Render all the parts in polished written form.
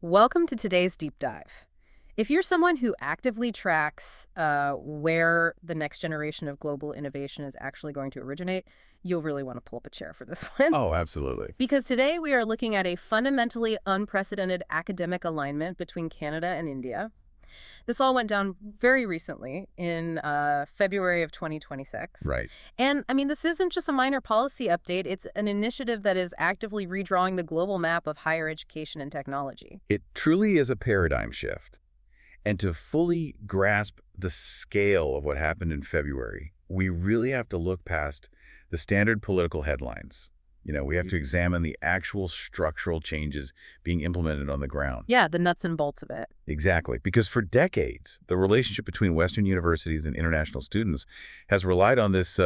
Welcome to today's deep dive. If you're someone who actively tracks where the next generation of global innovation is actually going to originate, you'll really want to pull up a chair for this one. Oh, absolutely. Because today we are looking at a fundamentally unprecedented academic alignment between Canada and India. This all went down very recently in February of 2026. Right. And I mean, this isn't just a minor policy update, it's an initiative that is actively redrawing the global map of higher education and technology. It truly is a paradigm shift. And to fully grasp the scale of what happened in February, we really have to look past the standard political headlines. We have to examine the actual structural changes being implemented on the ground. Yeah, the nuts and bolts of it. Exactly. Because for decades, the relationship between Western universities and international students has relied on this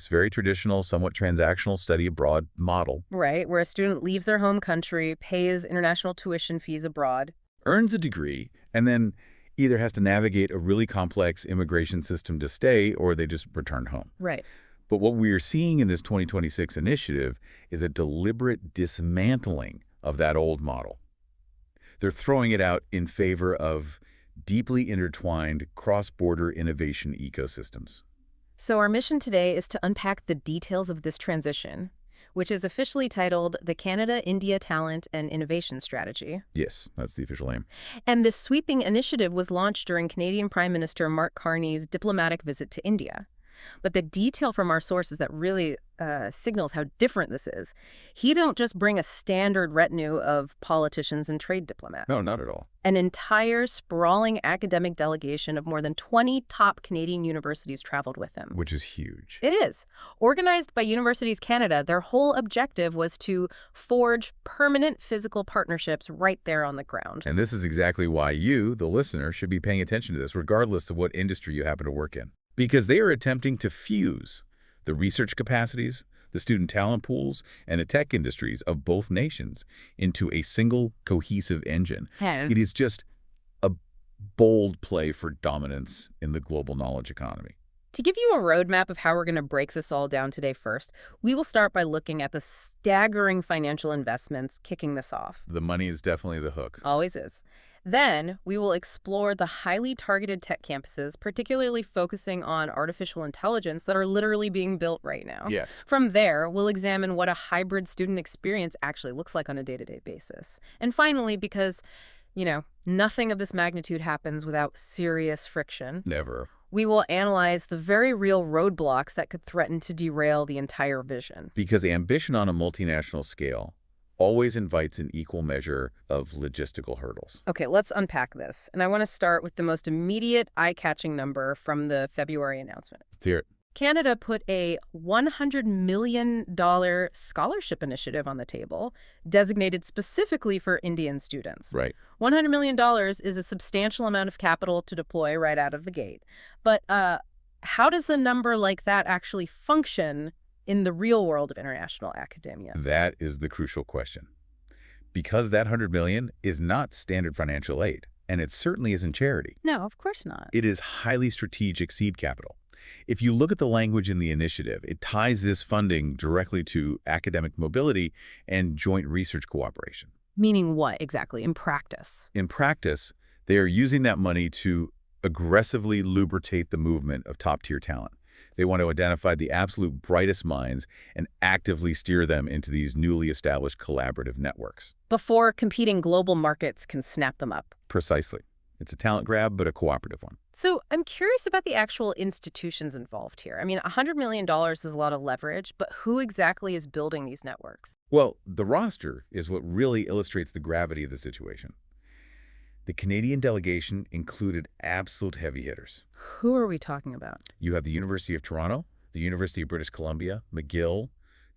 very traditional, somewhat transactional study abroad model. Right, where a student leaves their home country, pays international tuition fees abroad. Earns a degree, and then either has to navigate a really complex immigration system to stay, or they just return home. Right. But what we are seeing in this 2026 initiative is a deliberate dismantling of that old model. They're throwing it out in favor of deeply intertwined cross-border innovation ecosystems. So our mission today is to unpack the details of this transition, which is officially titled the Canada-India Talent and Innovation Strategy. Yes, that's the official aim. And this sweeping initiative was launched during Canadian Prime Minister Mark Carney's diplomatic visit to India. But the detail from our sources that really signals how different this is. He don't just bring a standard retinue of politicians and trade diplomats. No, not at all. An entire sprawling academic delegation of more than 20 top Canadian universities traveled with him. Which is huge. It is. Organized by Universities Canada, their whole objective was to forge permanent physical partnerships right there on the ground. And this is exactly why you, the listener, should be paying attention to this, regardless of what industry you happen to work in. Because they are attempting to fuse the research capacities, the student talent pools, and the tech industries of both nations into a single cohesive engine. Yeah. It is just a bold play for dominance in the global knowledge economy. To give you a roadmap of how we're going to break this all down today first, we will start by looking at the staggering financial investments kicking this off. The money is definitely the hook. Always is. Then, we will explore the highly targeted tech campuses, particularly focusing on artificial intelligence that are literally being built right now. Yes. From there, we'll examine what a hybrid student experience actually looks like on a day-to-day basis. And finally, because, nothing of this magnitude happens without serious friction, Never. we will analyze the very real roadblocks that could threaten to derail the entire vision. Because ambition on a multinational scale always invites an equal measure of logistical hurdles. Okay, let's unpack this. And I want to start with the most immediate eye-catching number from the February announcement. Let's hear it. Canada put a $100 million scholarship initiative on the table, designated specifically for Indian students. Right. $100 million is a substantial amount of capital to deploy right out of the gate. But how does a number like that actually function in the real world of international academia? That is the crucial question. Because that $100 million is not standard financial aid, and it certainly isn't charity. No, of course not. It is highly strategic seed capital. If you look at the language in the initiative, it ties this funding directly to academic mobility and joint research cooperation. Meaning what exactly in practice? In practice, they are using that money to aggressively lubricate the movement of top-tier talent. They want to identify the absolute brightest minds and actively steer them into these newly established collaborative networks. Before competing global markets can snap them up. Precisely. It's a talent grab, but a cooperative one. So I'm curious about the actual institutions involved here. I mean, $100 million is a lot of leverage, but who exactly is building these networks? Well, the roster is what really illustrates the gravity of the situation. The Canadian delegation included absolute heavy hitters. Who are we talking about? You have the University of Toronto, the University of British Columbia, McGill,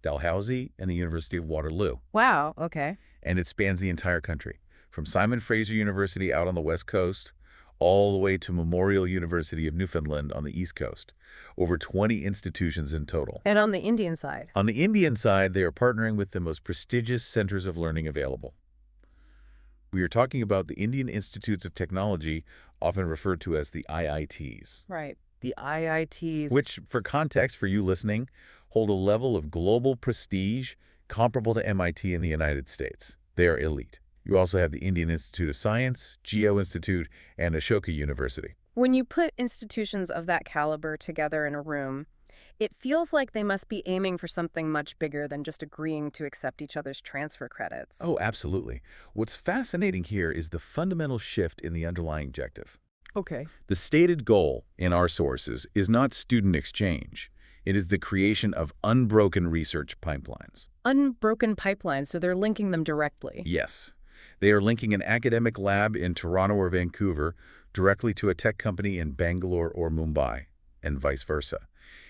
Dalhousie, and the University of Waterloo. Wow, okay. And it spans the entire country, from Simon Fraser University out on the West Coast, all the way to Memorial University of Newfoundland on the East Coast. Over 20 institutions in total. And on the Indian side? On the Indian side, they are partnering with the most prestigious centers of learning available. We are talking about the Indian Institutes of Technology, often referred to as the IITs. Right. The IITs. Which, for context for you listening, hold a level of global prestige comparable to MIT in the United States. They are elite. You also have the Indian Institute of Science, Geo Institute, and Ashoka University. When you put institutions of that caliber together in a room, it feels like they must be aiming for something much bigger than just agreeing to accept each other's transfer credits. Oh, absolutely. What's fascinating here is the fundamental shift in the underlying objective. Okay. The stated goal in our sources is not student exchange. It is the creation of unbroken research pipelines. Unbroken pipelines, so they're linking them directly. Yes, they are linking an academic lab in Toronto or Vancouver directly to a tech company in Bangalore or Mumbai, and vice versa.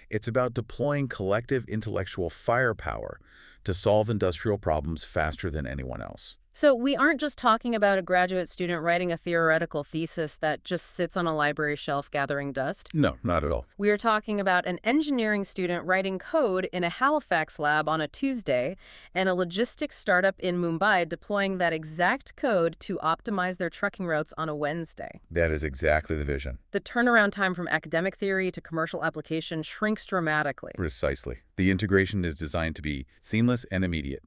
It's about deploying collective intellectual firepower to solve industrial problems faster than anyone else. So we aren't just talking about a graduate student writing a theoretical thesis that just sits on a library shelf gathering dust. No, not at all. We are talking about an engineering student writing code in a Halifax lab on a Tuesday and a logistics startup in Mumbai deploying that exact code to optimize their trucking routes on a Wednesday. That is exactly the vision. The turnaround time from academic theory to commercial application shrinks dramatically. Precisely. The integration is designed to be seamless and immediate.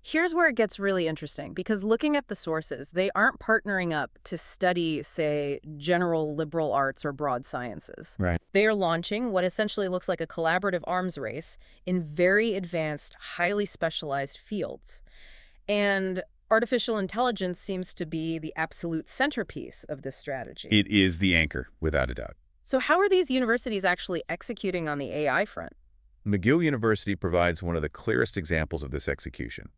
Here's where it gets really interesting, because looking at the sources, they aren't partnering up to study, say, general liberal arts or broad sciences. Right. They are launching what essentially looks like a collaborative arms race in very advanced, highly specialized fields. And artificial intelligence seems to be the absolute centerpiece of this strategy. It is the anchor, without a doubt. So how are these universities actually executing on the AI front? McGill University provides one of the clearest examples of this execution.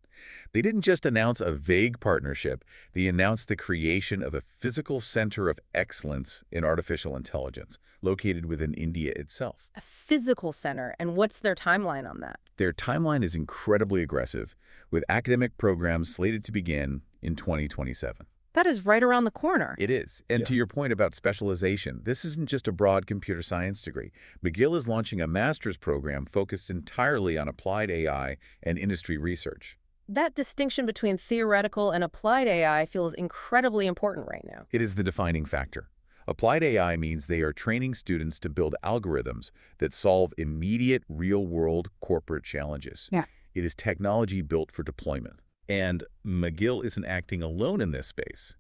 They didn't just announce a vague partnership, they announced the creation of a physical center of excellence in artificial intelligence, located within India itself. A physical center, and what's their timeline on that? Their timeline is incredibly aggressive, with academic programs slated to begin in 2027. That is right around the corner. It is. And to your point about specialization, this isn't just a broad computer science degree. McGill is launching a master's program focused entirely on applied AI and industry research. That distinction between theoretical and applied AI feels incredibly important right now. It is the defining factor. Applied AI means they are training students to build algorithms that solve immediate, real-world corporate challenges. Yeah. It is technology built for deployment. And McGill isn't acting alone in this space.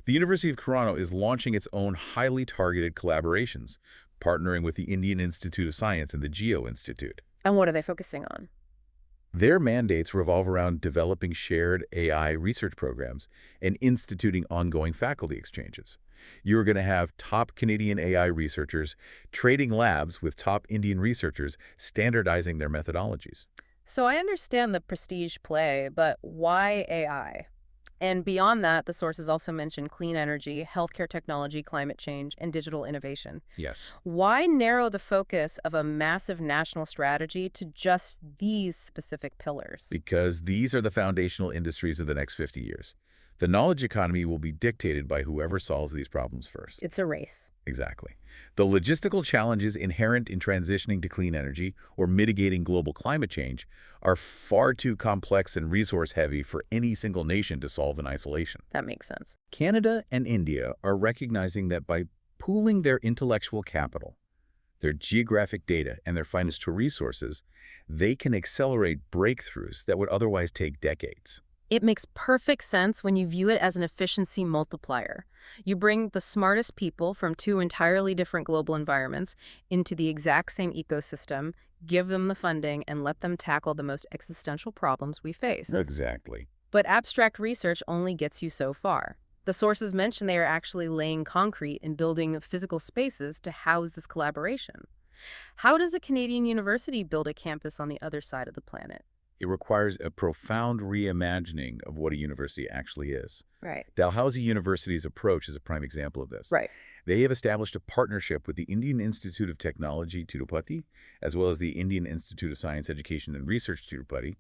The University of Toronto is launching its own highly targeted collaborations, partnering with the Indian Institute of Science and the Geo Institute. And what are they focusing on? Their mandates revolve around developing shared AI research programs and instituting ongoing faculty exchanges. You're going to have top Canadian AI researchers trading labs with top Indian researchers, standardizing their methodologies. So I understand the prestige play, but why AI? And beyond that, the sources also mention clean energy, healthcare technology, climate change, and digital innovation. Yes. Why narrow the focus of a massive national strategy to just these specific pillars? Because these are the foundational industries of the next 50 years. The knowledge economy will be dictated by whoever solves these problems first. It's a race. Exactly. The logistical challenges inherent in transitioning to clean energy or mitigating global climate change are far too complex and resource-heavy for any single nation to solve in isolation. That makes sense. Canada and India are recognizing that by pooling their intellectual capital, their geographic data, and their financial resources, they can accelerate breakthroughs that would otherwise take decades. It makes perfect sense when you view it as an efficiency multiplier. You bring the smartest people from two entirely different global environments into the exact same ecosystem, give them the funding, and let them tackle the most existential problems we face. Exactly. But abstract research only gets you so far. The sources mention they are actually laying concrete and building physical spaces to house this collaboration. How does a Canadian university build a campus on the other side of the planet? It requires a profound reimagining of what a university actually is. Right. Dalhousie University's approach is a prime example of this. Right. They have established a partnership with the Indian Institute of Technology, Tirupati, as well as the Indian Institute of Science, Education, and Research, Tirupati,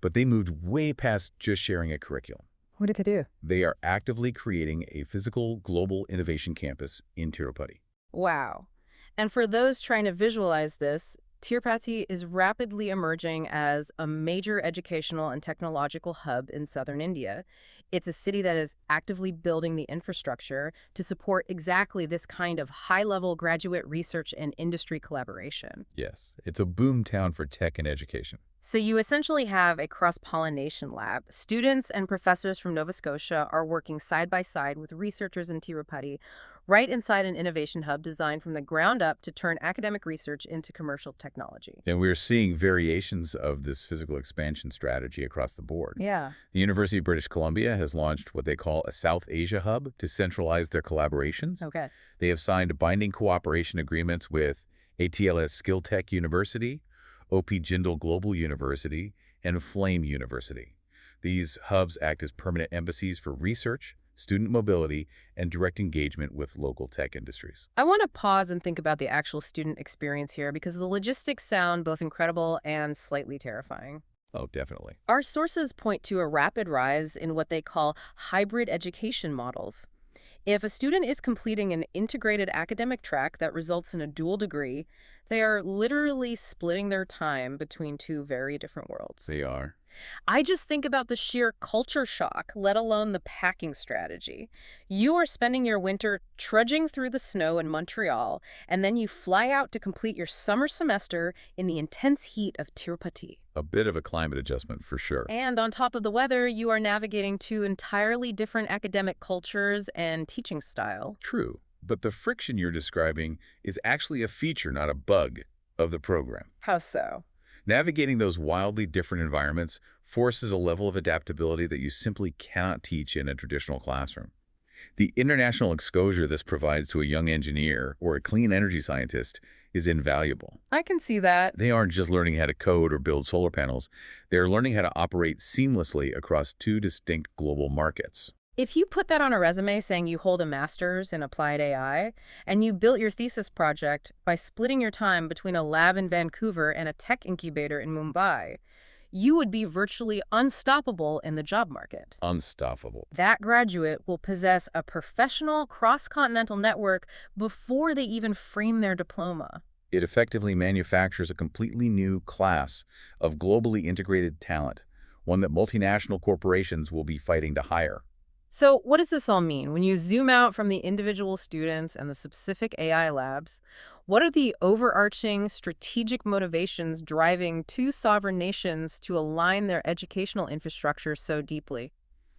but they moved way past just sharing a curriculum. What did they do? They are actively creating a physical global innovation campus in Tirupati. Wow. And for those trying to visualize this, Tirupati is rapidly emerging as a major educational and technological hub in southern India. It's a city that is actively building the infrastructure to support exactly this kind of high-level graduate research and industry collaboration. Yes, it's a boom town for tech and education. So you essentially have a cross-pollination lab. Students and professors from Nova Scotia are working side by side with researchers in Tirupati, right inside an innovation hub designed from the ground up to turn academic research into commercial technology. And we're seeing variations of this physical expansion strategy across the board. Yeah. The University of British Columbia has launched what they call a South Asia hub to centralize their collaborations. Okay. They have signed binding cooperation agreements with ATLS Skill Tech University, OP Jindal Global University, and Flame University. These hubs act as permanent embassies for research, student mobility, and direct engagement with local tech industries. I want to pause and think about the actual student experience here because the logistics sound both incredible and slightly terrifying. Oh, definitely. Our sources point to a rapid rise in what they call hybrid education models. If a student is completing an integrated academic track that results in a dual degree, they are literally splitting their time between two very different worlds. They are. I just think about the sheer culture shock, let alone the packing strategy. You are spending your winter trudging through the snow in Montreal, and then you fly out to complete your summer semester in the intense heat of Tirupati. A bit of a climate adjustment for sure. And on top of the weather, you are navigating two entirely different academic cultures and teaching style. True. But the friction you're describing is actually a feature, not a bug, of the program. How so? Navigating those wildly different environments forces a level of adaptability that you simply cannot teach in a traditional classroom. The international exposure this provides to a young engineer or a clean energy scientist is invaluable. I can see that. They aren't just learning how to code or build solar panels. They're learning how to operate seamlessly across two distinct global markets. If you put that on a resume saying you hold a master's in applied AI, and you built your thesis project by splitting your time between a lab in Vancouver and a tech incubator in Mumbai, you would be virtually unstoppable in the job market. Unstoppable. That graduate will possess a professional cross-continental network before they even frame their diploma. It effectively manufactures a completely new class of globally integrated talent, one that multinational corporations will be fighting to hire. So what does this all mean? When you zoom out from the individual students and the specific AI labs, what are the overarching strategic motivations driving two sovereign nations to align their educational infrastructure so deeply?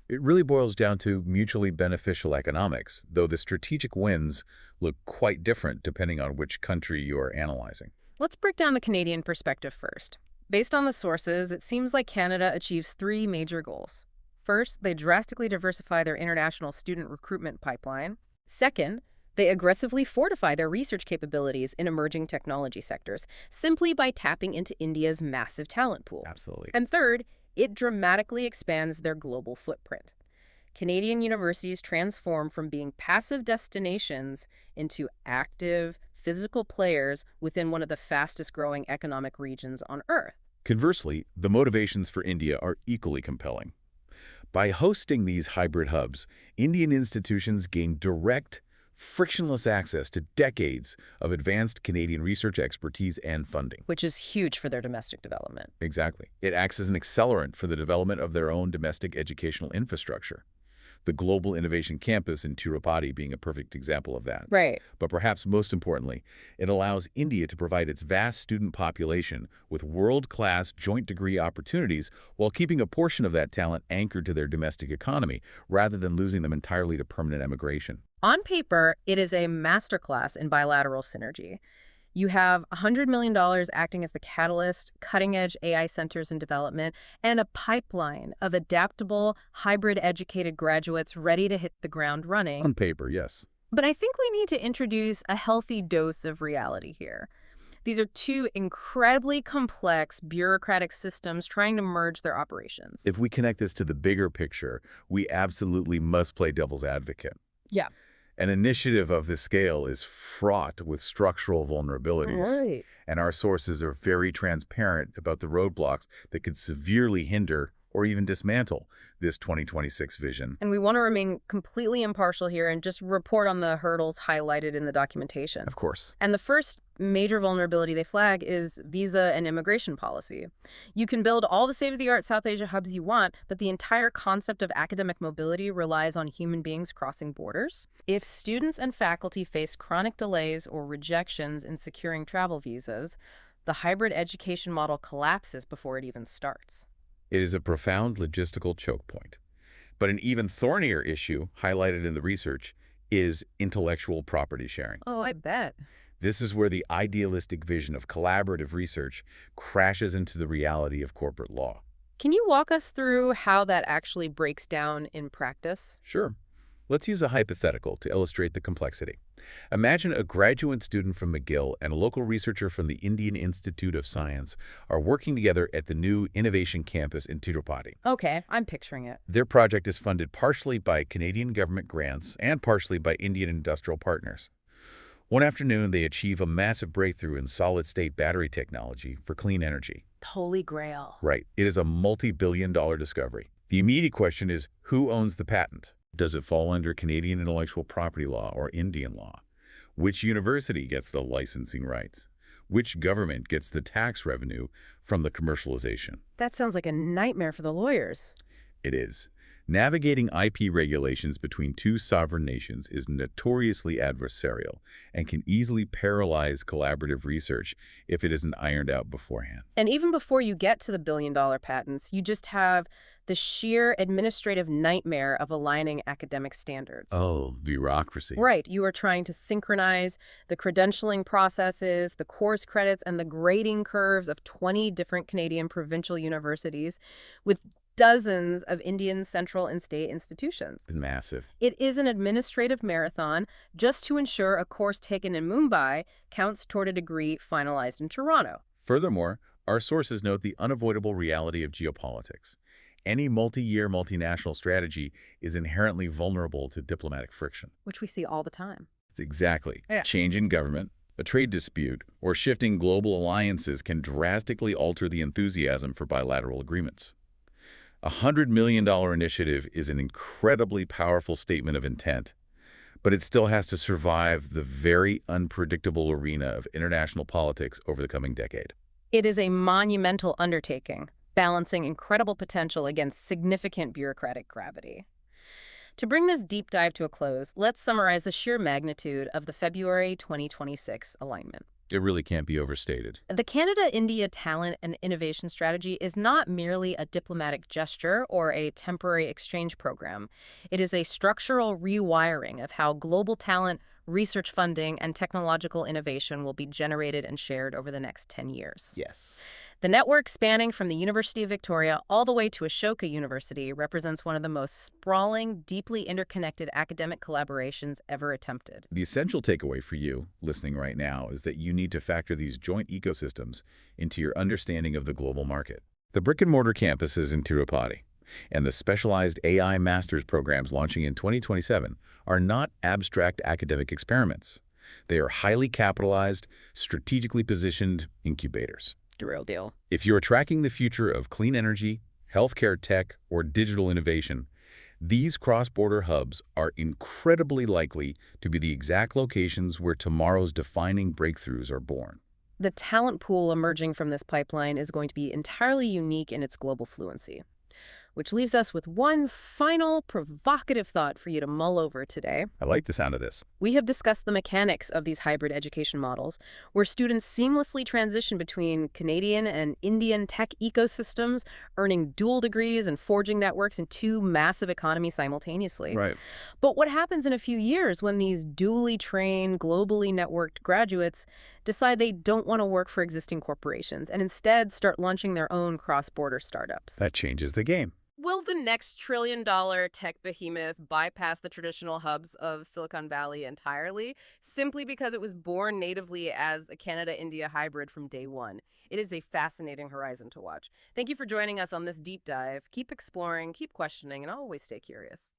It really boils down to mutually beneficial economics, though the strategic wins look quite different depending on which country you are analyzing. Let's break down the Canadian perspective first. Based on the sources, it seems like Canada achieves three major goals. First, they drastically diversify their international student recruitment pipeline. Second, they aggressively fortify their research capabilities in emerging technology sectors, simply by tapping into India's massive talent pool. Absolutely. And third, it dramatically expands their global footprint. Canadian universities transform from being passive destinations into active, physical players within one of the fastest-growing economic regions on Earth. Conversely, the motivations for India are equally compelling. By hosting these hybrid hubs, Indian institutions gain direct, frictionless access to decades of advanced Canadian research expertise and funding. Which is huge for their domestic development. Exactly. It acts as an accelerant for the development of their own domestic educational infrastructure. The Global Innovation Campus in Tirupati being a perfect example of that. Right. But perhaps most importantly, it allows India to provide its vast student population with world-class joint degree opportunities while keeping a portion of that talent anchored to their domestic economy rather than losing them entirely to permanent emigration. On paper, it is a masterclass in bilateral synergy. You have $100 million acting as the catalyst, cutting-edge AI centers in development, and a pipeline of adaptable, hybrid-educated graduates ready to hit the ground running. On paper, yes. But I think we need to introduce a healthy dose of reality here. These are two incredibly complex bureaucratic systems trying to merge their operations. If we connect this to the bigger picture, we absolutely must play devil's advocate. Yeah. An initiative of this scale is fraught with structural vulnerabilities, Right. and our sources are very transparent about the roadblocks that could severely hinder or even dismantle this 2026 vision. And we want to remain completely impartial here and just report on the hurdles highlighted in the documentation. Of course. And the first major vulnerability they flag is visa and immigration policy. You can build all the state-of-the-art South Asia hubs you want, but the entire concept of academic mobility relies on human beings crossing borders. If students and faculty face chronic delays or rejections in securing travel visas, the hybrid education model collapses before it even starts. It is a profound logistical choke point. But an even thornier issue highlighted in the research is intellectual property sharing. Oh, I bet. This is where the idealistic vision of collaborative research crashes into the reality of corporate law. Can you walk us through how that actually breaks down in practice? Sure. Let's use a hypothetical to illustrate the complexity. Imagine a graduate student from McGill and a local researcher from the Indian Institute of Science are working together at the new Innovation Campus in Tirupati. Okay, I'm picturing it. Their project is funded partially by Canadian government grants and partially by Indian industrial partners. One afternoon, they achieve a massive breakthrough in solid-state battery technology for clean energy. Holy Grail. Right. It is a multi-billion-dollar discovery. The immediate question is, who owns the patent? Does it fall under Canadian intellectual property law or Indian law? Which university gets the licensing rights? Which government gets the tax revenue from the commercialization? That sounds like a nightmare for the lawyers. It is. Navigating IP regulations between two sovereign nations is notoriously adversarial and can easily paralyze collaborative research if it isn't ironed out beforehand. And even before you get to the billion-dollar patents, you just have the sheer administrative nightmare of aligning academic standards. Oh, bureaucracy. Right. You are trying to synchronize the credentialing processes, the course credits, and the grading curves of 20 different Canadian provincial universities with dozens of Indian central and state institutions. It's massive. It is an administrative marathon just to ensure a course taken in Mumbai counts toward a degree finalized in Toronto. Furthermore, our sources note the unavoidable reality of geopolitics. Any multi-year multinational strategy is inherently vulnerable to diplomatic friction. Which we see all the time. It's exactly. Yeah. Change in government, a trade dispute, or shifting global alliances can drastically alter the enthusiasm for bilateral agreements. A $100 million initiative is an incredibly powerful statement of intent, but it still has to survive the very unpredictable arena of international politics over the coming decade. It is a monumental undertaking, balancing incredible potential against significant bureaucratic gravity. To bring this deep dive to a close, let's summarize the sheer magnitude of the February 2026 alignment. It really can't be overstated. The Canada-India Talent and Innovation Strategy is not merely a diplomatic gesture or a temporary exchange program. It is a structural rewiring of how global talent, research funding, and technological innovation will be generated and shared over the next 10 years. Yes. The network spanning from the University of Victoria all the way to Ashoka University represents one of the most sprawling, deeply interconnected academic collaborations ever attempted. The essential takeaway for you, listening right now, is that you need to factor these joint ecosystems into your understanding of the global market. The brick-and-mortar campuses in Tirupati and the specialized AI master's programs launching in 2027 are not abstract academic experiments. They are highly capitalized, strategically positioned incubators. The real deal. If you're tracking the future of clean energy, healthcare tech, or digital innovation, these cross-border hubs are incredibly likely to be the exact locations where tomorrow's defining breakthroughs are born. The talent pool emerging from this pipeline is going to be entirely unique in its global fluency. Which leaves us with one final provocative thought for you to mull over today. I like the sound of this. We have discussed the mechanics of these hybrid education models, where students seamlessly transition between Canadian and Indian tech ecosystems, earning dual degrees and forging networks in two massive economies simultaneously. Right. But what happens in a few years when these dually trained, globally networked graduates decide they don't want to work for existing corporations and instead start launching their own cross-border startups? That changes the game. Will the next trillion-dollar tech behemoth bypass the traditional hubs of Silicon Valley entirely, simply because it was born natively as a Canada-India hybrid from day one? It is a fascinating horizon to watch. Thank you for joining us on this deep dive. Keep exploring, keep questioning, and always stay curious.